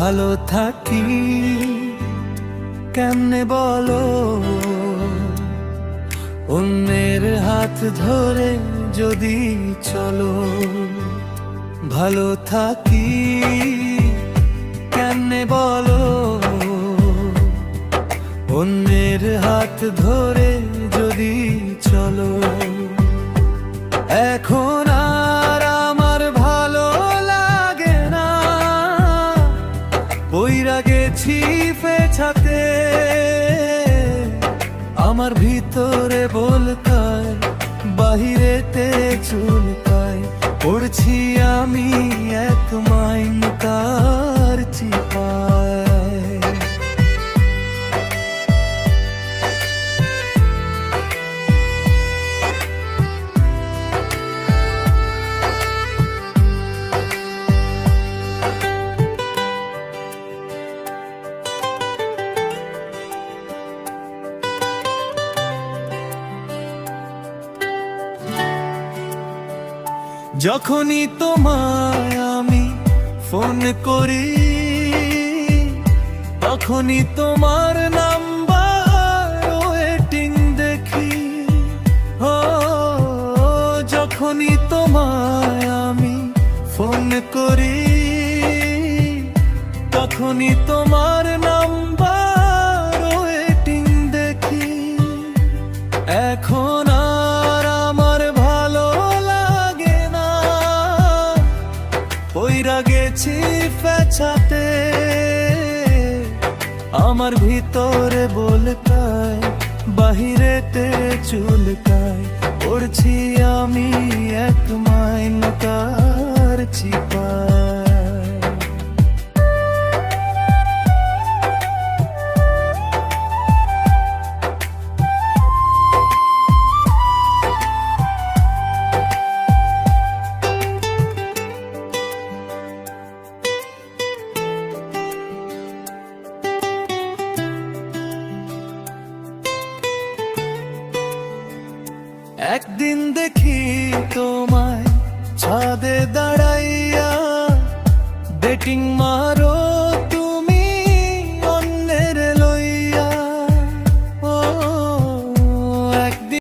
ভালো থাকি কেমনে বলো, অন্যের হাত ধরে যদি চলো। ভালো থাকি কেমনে বলো, অন্যের হাত ধরে যদি চলো। এখন আর আমার ভালো লাগে না, বইরা গেছি পেছাতে। আমার ভিতরে বলকায়, বাহিরেতে চুলকায়, পড়ছি আমি এক মাইনকার চিপায়। যখনই তোমায় আমি ফোন করি, তখনই তোমার নাম্বার ওয়েটিং দেখি। ও যখনই তোমায় আমি ফোন করি, তখনই তোমার নাম্বার ওয়েটিং দেখি। এখন আর আমার ভালো লাগে না, পইরা গেছি পেছাতে। আমার ভিতরে বলকায়, বাহিরেতে চুলকায়, পড়ছি আমি এক মাইনকার চিপায়। একদিন দেখি তোমায় ছাদে দাঁড়াইয়া, ডেটিং মারো